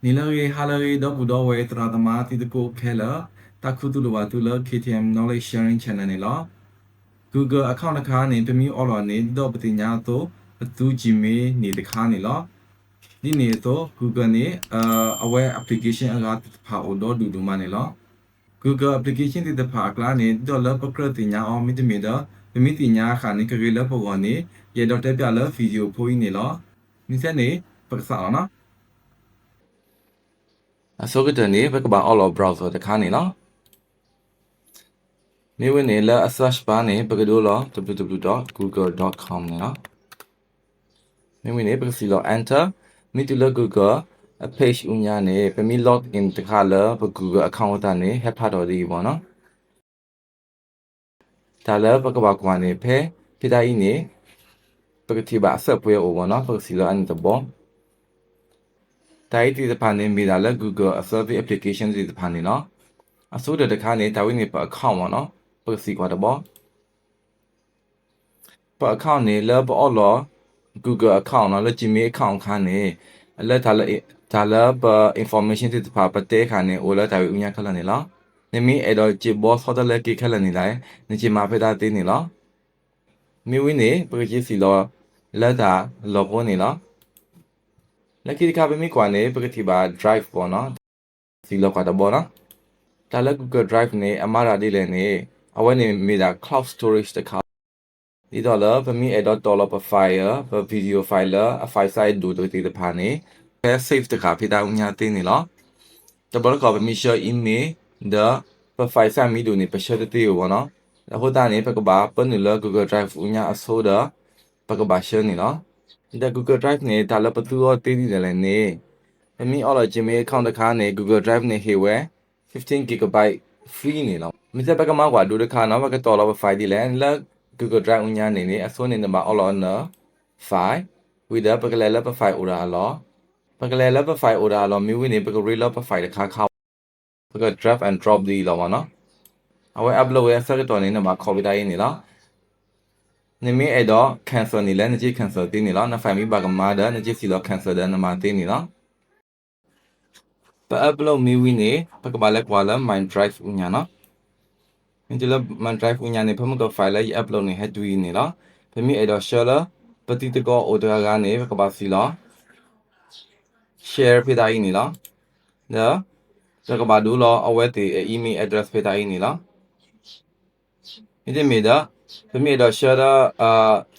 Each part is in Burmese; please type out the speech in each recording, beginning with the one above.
Nilari halari do budo we tradama tidiko kela takutu watula KTM knowledge sharing channel nila Google account ka ni pemi olo ni do patinya to tu jime ni dekha nila ni ne to Google ni aware application aga pha odo du ma nila Google application ti pha kla ni do la pakra tinya o mi mi da pemi tinya kha ni kage la po ni ye do te pya la video pho ni la ni se ni paksa na အစောကတည်းကဘက်ကဘာ all of browser တခါနေနော်မြေဝင်နေလဲ search bar နေဘက်ကတို့လော www.google.com နေနော်မြေဝင်နေဘက်ကစီလော enter မိတူလ Google page ဦးညာနေပမီ log in တခါလဲဘ Google account တာနေ help တော်ဒီပေါ့နော်ဒါလဲဘက်ကဘာကွာနေဖဲဖိတိုင်းနေဘက်ကတိပါအဆက်ပွဲအိုပေါ့နော်ဘက်ကစီလောအန်တဘောတိုင်းဒီတဖာနေမိတာလဲ Google Survey application ဒီတဖာနေနော်အစိုးရတခါနေတာဝိနေပ account ပေါ့နော်ပစီကွာတဘောပ account နေလဲပေါ်လော Google account နော်လဲ Gmail account ခါနေလဲဒါလဲပ information ဒီတဖာပတဲခါနေအိုလဲဒါဝိဥညာခလနေလားနေမီအဲ့တော့ Gboss ဟောတယ်လဲကိခလနေလိုက်နေချီမာဖေတာတင်းနေလားမိဝိနေပကြီးစီလောလဲတာလောပေါ်နေလားလက်ကိခါပမိကွာနေပကတိပါ drive ပေါ့နော်စီလောကွာတဘောနော်ဒါလည်း Google Drive နဲ့အမှားတာလေးလည်းနေအဝဲနေမိတာ cloud storage တခါဒီတော့လည်းဗမီ $1 per file per video file a file size ဒူတို့ဒီဖာနေပဲ save တခါဖိတာဦးညာတင်းနေလို့တဘလကဗမီ share email the per file size မီဒူနေပရှက်တေဘောနော်အခုတာနေပကဘာပန်နလ Google Drive ဦးညာအစိုးတာပကဘာ share နေလို့ဒီ Google Drive နေတာလည်းပတူတော့တင်းနေတယ်လည်းနေဗမီ all Gmail account တခါနေ Google Drive နေဟေဝဲ15 gigabyte free နေလို့မိစပကမကွာဒူတခါနော်ဘကတော်တော့ file ဒီလဲလက် Google Drive ဦးညာနေနေအစိုးနေမှာ all on file with the ပကလဲလက် file order လောပကလဲလက် file order လောမိဝိနေပက real file တခါခါပက drag and drop ဒီလောပါနော်အဝဲ upload ရဆက်တော်နေမှာ copy တိုင်းနေလားနေမီအဲ့တော့ cancel နေလဲနေကြည့် cancel တင်းနေလားန file မိပါကမာဒါနေကြည့်စီလော cancel တဲ့နမှာတင်းနေလားပ upload မိဝိနေပကဘာလက်ကွာလာ my drive ဦးညာနော်ဒီလို my drive ဦးညာနေဖမက file လေး upload နေဟက်တူးနေလားဖမိအဲ့တော့ share လာပတိတကော order ကနေပကဘာစီလား share ဖိတိုင်းနေလားနော်ပကဘာဒူလောအဝဲတေ email address ဖိတိုင်းနေလားဒီမေဒါဖမိအဲ့တော့ share လာ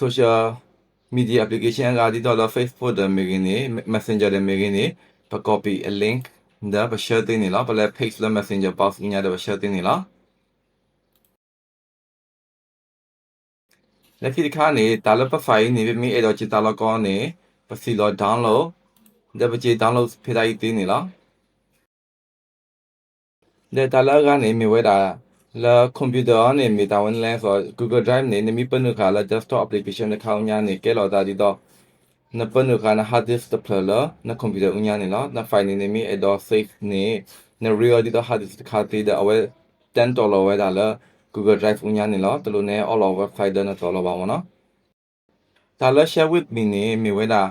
social media application ကဒီတော့ Facebook တဲ့မေကနေ messenger တဲ့မေကနေပ copy a link ဒါပ share တင်နေလားပလဲ page လဲ messenger box ညတဲ့ပ share တင်နေလားလက်ခိတခါနေတာလပဖိုင်နေမိအဲ့တော့ချီတာလကောနေပစီလော download ဒါပချီ download ဖိတိုင်းတင်နေလားဒါတလာကနေမြဝဲတာလာကွန်ပျူတာနေမိတာဝန်လဲဆို Google Drive နေမိပနုခါလာ desktop application နဲ့ခေါင်းညာနေကဲလော်တာဒီတော့နပနုခါန hard disk တဖလာနကွန်ပျူတာဦးညာနေလားန file နေမိအဲ့တော့ save နေန real ဒီတော့ hard disk တခါတည်းအဝဲ$10ဝဲတာလာ Google Drive ဦးညာနေလားတလို့နေ all over file နဲ့တော်လောပါမနော်ဒါလာ share with me နေမိဝဲတာ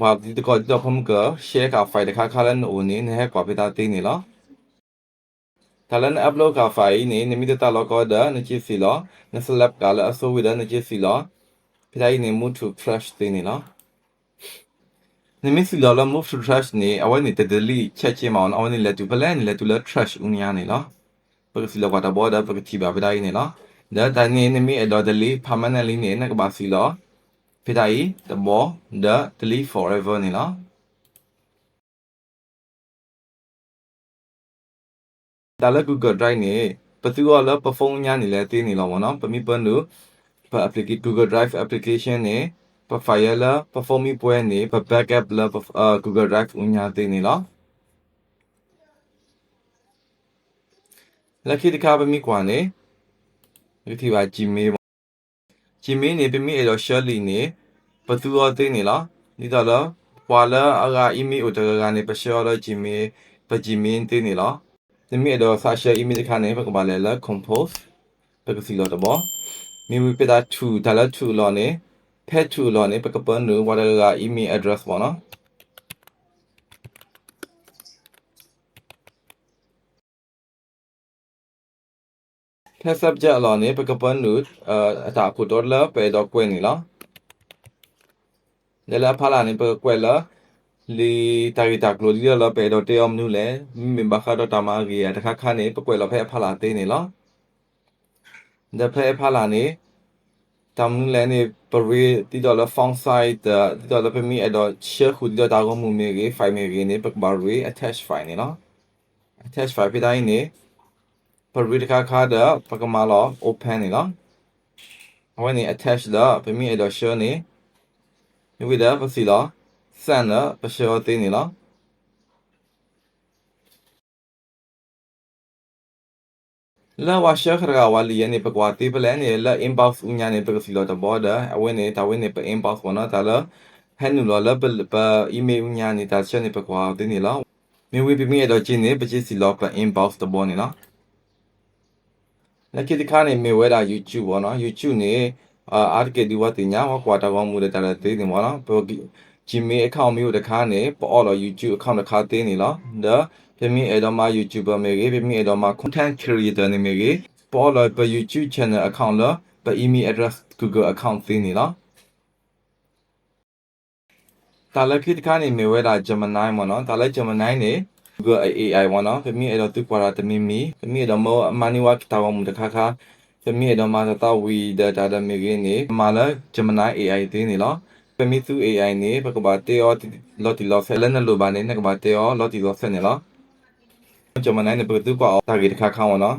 ဘာဒီတော့ဖုန်းက share က file တခါခါလဲနိုးနေဟဲ့ကွာပြတာတင်းနေလားဒါလည်း upload က file နေနမိတတလောကဒါနချီစီလောနစလပ်ကလည်းအစိုးဝဒနချီစီလောပြတိုင်းနေ move to trash တင်နေလောနမိစီလော move to trash နေအဝဲနေတဒလီချက်ချင်းမောင်အဝဲနေလက်တူပလဲနေလက်တူလက် trash ဦးညာနေလောပကစီလောကတာဘောဒါပကတိပါပြတိုင်းနေလောဒါတန်နေနမိအဒေါ်ဒလီ permanently နေနကဘာစီလောပြတိုင်းတဘော the delete forever နေလောဒါလည်း Google Drive နေပတူရောလပဖုန်းညာနေလဲတင်းနေလောဘောနော်ပမိပန်လို့ပ application Google Drive application နေပ file လာ perform ပွဲနေပ backup လာ Google Drive ဦးညာတင်းနေလောလက်ခိတခါပမိကွာနေဒီပါ Gmail နေပမိအဲ့တော့ Shirley နေပတူရောတင်းနေလောဒီတော့လောပွာလာအက email ဥတကနေပရှောလော Gmail ပ Gmail တင်းနေလောဒီမိတော့ social email ခါနေပကဘာလဲလာ compose ပကစီလောတဘောမိဝိပတာ2ဒါလာ2လောနေ pet 2လောနေပကပန်နူဝါလာ email address ပေါ့နော် test subject လောနေပကပန်နုအတာခုတော်လာပေတော့ကွနေလားလဲလာဖလာနေပကွဲလာလီတာဂီတာကလိုဒီလာပေတော့တေအောင်နုလဲမင်ဘခါတော့တမာကြီးရတခါခါနေပကွဲလာဖဲဖလာသေးနေလားဒဖဲဖလာနေတမ်နုလဲနေပရီတီတော့လာဖောင်းဆိုင်တီတော့လာပမီအဲ့တော့ရှယ်ခုဒီတော့တာကမှုမေကြီးဖိုင်မေကြီးနေပကဘာရီ attach file နေလား attach file ပြတိုင်းနေပရီတခါခါတော့ပကမာလော open နေလားအဝနေ attach တော့ပမီအဲ့တော့ share နေဝိဒါပစီလောစန်တော့ပရှောသေးနေလားလာဝါရှခရကဝါလီယနေပကွာတေးပလန်နေလာ inbox ဦးညာနေပကစီလောတဘောဒါအဝနေတဝနေပ inbox ဝနာတလာဟန်နူလောလပပ email ဦးညာနေတာချက်နေပကွာတင်းနေလားမေဝေပမီတော့ကျင်းနေပချစ်စီလောပ inbox တဘောနေလားလက်ကိတခါနေမေဝဲတာ YouTube ဘောနော် YouTube နေအာတကေဒီဝတင်ညာဟောကွာတာကောင်းမှုတဲ့တလာသေးတယ်ဘောနော်ပ Gmail account မျိုးတခါနေပေါ်တော့ YouTube account တခါသေးနေလားဒါပြမီအဲ့တော့မှ YouTuber မေကြီးပြမီအဲ့တော့မှ content creator နေမေကြီးပေါ်တော့ပ YouTube channel account လားပ email address Google account သေးနေလားတာလက်ခိတခါနေမေဝဲတာ Gemini ဘောနော်တာလက် Gemini နေ Google AI ဘောနော်ပြမီအဲ့တော့သူကွာတာတမီမီပြမီအဲ့တော့မောမနီဝါကတာဝမှုတခါခါပြမီအဲ့တော့မှတာဝီဒါတာမေကြီးနေမာလာ Gemini AI သေးနေလားပမီသူ AI နေပကဘာတေယောလော်တီလော်ဖဲလန်လိုဘာနေနကဘာတေယောလော်တီလော်ဖဲနေလားဂျမနိုင်နေပတူကွာတာဂီတခါခေါင်းနော်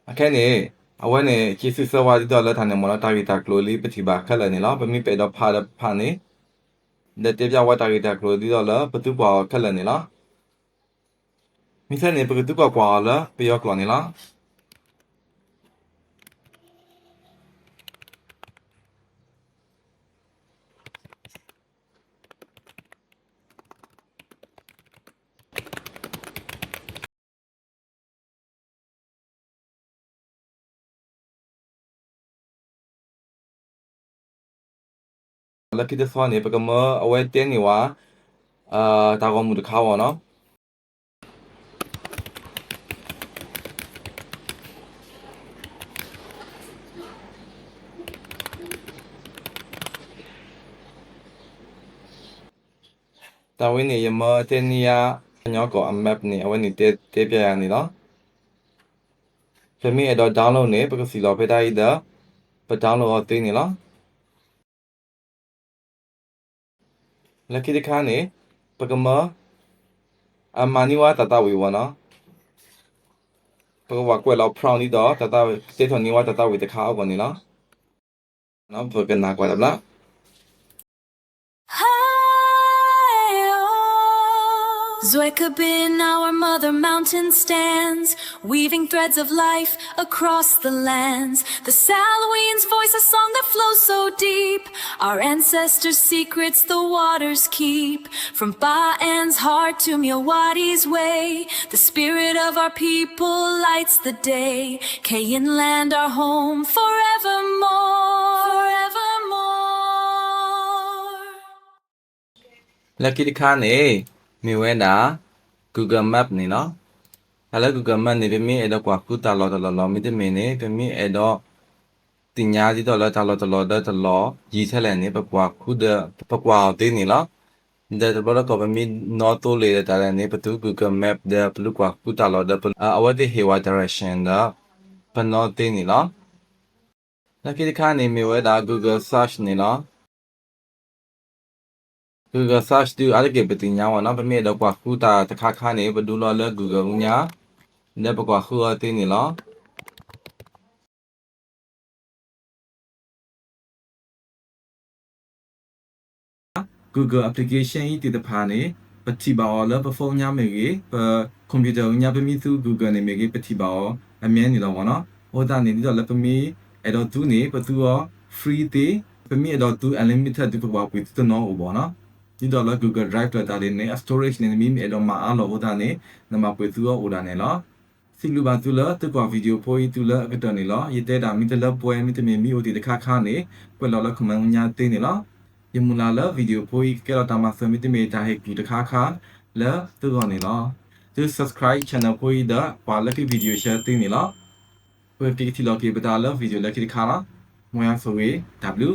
အခက်နေအဝဲနေကျေစုစဝါဒီတော့လက်ထနေမလားတာဂီတာကလိုလီပတိပါခက်လည်းနေလားပမီပေတော့ဖာနေလက်တေပြဝတာဂီတာကလိုဒီတော့လားပတူပွားခက်လည်းနေလားမိစနေပတူကွာကွာလားပြရောကလောနေလားလက်ကိတဆွာနေပကမအဝဲတင်းနေဝါတာကောမှုတခါဝနော်တာဝင်းနေရမတင်းနီယာညောကောအမပ်နေအဝဲနေတေပြရနေလားဖမီအဲ့တော့ download နေပကစီလောဖေတာဤဒါပ download အသိနေလားလက်ကိတခါနေပကမအမနီဝါတတဝေဝနော်ပကဝကွယ်လောက် proud နီတော့တတဝေစေထွန်နီဝါတတဝေတခါအောက်ကနေလားနော်ပကနာကွာလားZwekabin, our mother mountain stands, weaving threads of life across the lands. The Salaween's voice, a song that flows so deep. Our ancestors' secrets the waters keep. From Ba'an's heart to Mewadi's way, the spirit of our people lights the day. Kayin land, our home forevermore. Forevermore. Lucky the cane. มีเว้นนะ Google Map นี่เนาะแล้ว Google Map นี่เป็นมีไอ้ดอกกว่ากูตลอดไม่ได้มีนี่เป็นมีไอ้ดอกติญญาที่ตลอดยีเท่าไหร่นี่ประกว่ากูเดประกว่าตีนี่เนาะเดี๋ยวบอกแล้วก็เป็นมีนอตัวเลยแต่ละนี่ประตู Google Map เดี๋ยวประกว่ากูตลอดเอาไว้ที่เหว direction เนาะเป็นนอตีนี่เนาะแล้วคิดค่านี่มีเว้นนะ Google Search นี่เนาะGoogle search ดูอะไรเก็บไปติญญาวะเนาะเป็นเมื่อดอกว่าคู่ตาตะคาคาเนี่ยไปดูรอเลิก Google อุ้งยาเดี๋ยวประกว่าคู่ตีนี่เนาะ Google application อีติดผ่านเนี่ยปฏิบัติแล้วไปโฟนยาเมกี้ไปคอมพิวเตอร์ยาไปมีสู่ Google เนี่ยเมกี้ปฏิบัติอันนี้นี่เราวะเนาะโอ้ตอนนี้ที่เราไปมีไอ้ดอกตู้เนี่ยไปตัว free ตีไปมีไอ้ดอกตู้ unlimited ที่ประกว่าไปตัวน้องอุบเนาะဒီတော့ Google Drive လာတဲ့နေ storage နေမိအဲ့တော့မအားလို့ဟိုတာနေနမပွေသူရောဟိုတာနေလားစီလူပါသူလားတကွာဗီဒီယိုဖိုးသူလားအကတော့နေလားရတဲ့တာမိတလပွဲမိတမီမိဟိုဒီတခါခါနေပွက်လော်လခမန်ညာတင်းနေလားရ ယမူလာလဗီဒီယိုဖိုးကဲတော့တာမဆမီတီမီတာဟက်ကူတခါခါလဲသူကနေလားသူ subscribe channel ဖိုးဒါပါလက်ဗီဒီယို share တင်နေလားဝက်တီတီလော်ကေပတာလဗီဒီယိုလက်ခိခါလားမွန်ရဆိုဝေ W